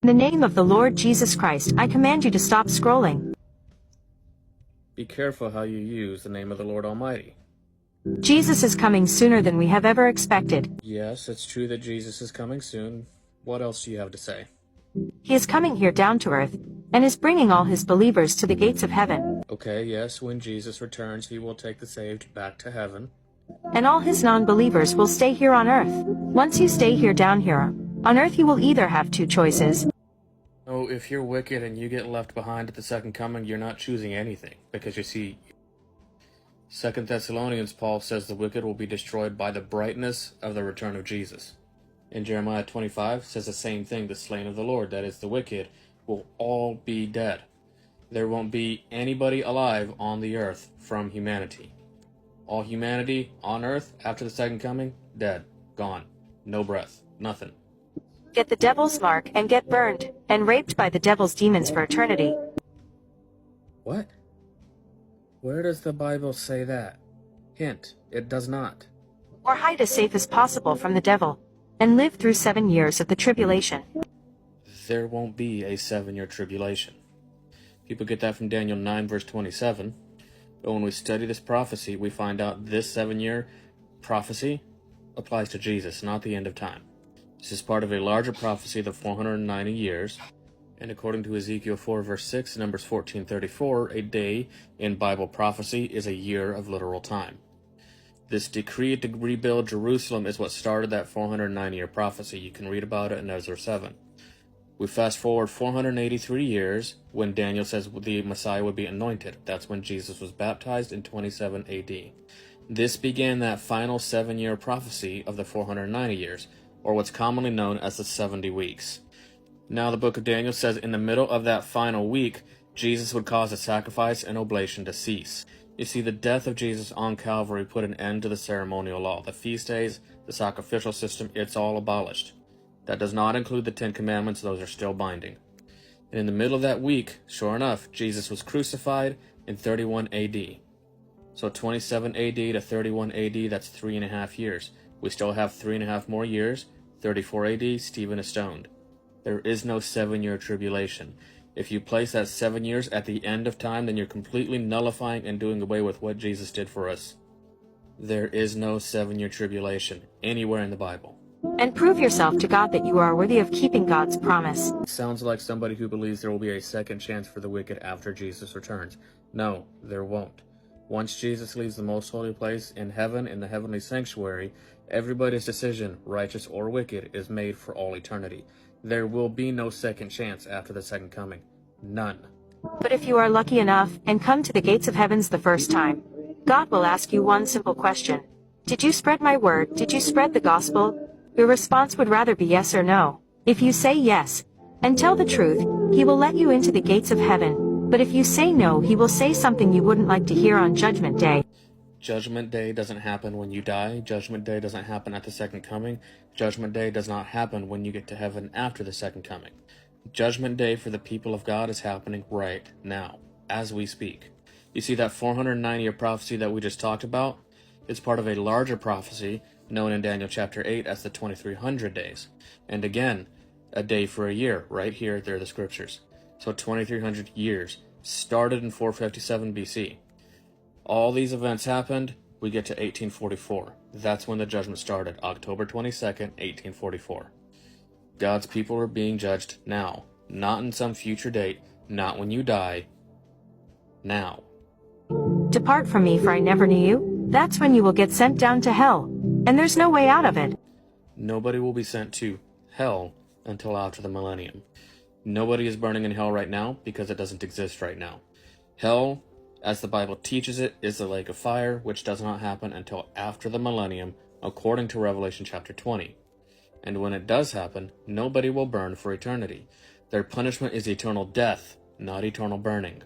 In the name of the Lord Jesus Christ, I command you to stop scrolling. Be careful how you use the name of the Lord Almighty. Jesus is coming sooner than we have ever expected. Yes, it's true that Jesus is coming soon. What else do you have to say? He is coming here down to earth, and is bringing all his believers to the gates of heaven. Okay, yes, when Jesus returns, he will take the saved back to heaven. And all his non-believers will stay here on earth. Once you stay here down here, on earth you will either have two choices. Oh, if you're wicked and you get left behind at the second coming, you're not choosing anything. Because you see, 2 Thessalonians, Paul says the wicked will be destroyed by the brightness of the return of Jesus. In Jeremiah 25 says the same thing, the slain of the Lord, that is the wicked, will all be dead. There won't be anybody alive on the earth from humanity. All humanity on earth after the second coming, dead, gone, no breath, nothing. Get the devil's mark and get burned, and raped by the devil's demons for eternity. What? Where does the Bible say that? Hint, it does not. Or hide as safe as possible from the devil, and live through 7 years of the tribulation. There won't be a 7-year tribulation. People get that from Daniel 9 verse 27. But when we study this prophecy, we find out this 7-year prophecy applies to Jesus, not the end of time. This is part of a larger prophecy of the 490 years. And according to Ezekiel 4 verse 6, Numbers 14:34, a day in Bible prophecy is a year of literal time. This decree to rebuild Jerusalem is what started that 490-year prophecy. You can read about it in Ezra 7. We fast forward 483 years when Daniel says the Messiah would be anointed. That's when Jesus was baptized in 27 AD. This began that final 7-year prophecy of the 490 years, or what's commonly known as the 70 weeks. Now the book of Daniel says in the middle of that final week, Jesus would cause the sacrifice and oblation to cease. You see, the death of Jesus on Calvary put an end to the ceremonial law. The feast days, the sacrificial system, it's all abolished. That does not include the 10 Commandments, those are still binding. And in the middle of that week, sure enough, Jesus was crucified in 31 AD. So 27 AD to 31 AD, that's 3.5 years. We still have 3.5 more years. 34 AD, Stephen is stoned. There is no 7-year tribulation. If you place that 7 years at the end of time, then you're completely nullifying and doing away with what Jesus did for us. There is no 7-year tribulation anywhere in the Bible. And prove yourself to God that you are worthy of keeping God's promise. Sounds like somebody who believes there will be a second chance for the wicked after Jesus returns. No, there won't. Once Jesus leaves the most holy place in heaven, in the heavenly sanctuary, everybody's decision, righteous or wicked, is made for all eternity. There will be no second chance after the second coming. None. But if you are lucky enough and come to the gates of heavens the first time, God will ask you one simple question. Did you spread my word? Did you spread the gospel? Your response would rather be yes or no. If you say yes, and tell the truth, he will let you into the gates of heaven. But if you say no, he will say something you wouldn't like to hear on Judgment Day. Judgment Day doesn't happen when you die. Judgment Day doesn't happen at the second coming. Judgment Day does not happen when you get to heaven after the second coming. Judgment Day for the people of God is happening right now, as we speak. You see, that 490-year prophecy that we just talked about is part of a larger prophecy known in Daniel chapter 8 as the 2300 days. And again, a day for a year. Right here, there are the scriptures. So 2300 years started in 457 BC. All these events happened, we get to 1844. That's when the judgment started, October 22nd, 1844. God's people are being judged now, not in some future date, not when you die, now. Depart from me, for I never knew you. That's when you will get sent down to hell, and there's no way out of it. Nobody will be sent to hell until after the millennium. Nobody is burning in hell right now because it doesn't exist right now. Hell, as the Bible teaches it, is the lake of fire, which does not happen until after the millennium, according to Revelation chapter 20. And when it does happen, nobody will burn for eternity. Their punishment is eternal death, not eternal burning.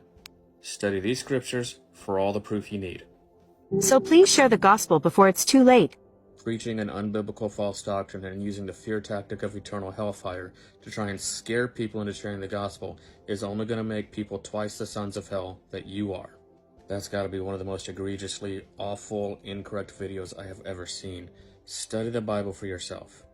Study these scriptures for all the proof you need. So please share the gospel before it's too late. Preaching an unbiblical false doctrine and using the fear tactic of eternal hellfire to try and scare people into sharing the gospel is only going to make people twice the sons of hell that you are. That's got to be one of the most egregiously awful, incorrect videos I have ever seen. Study the Bible for yourself.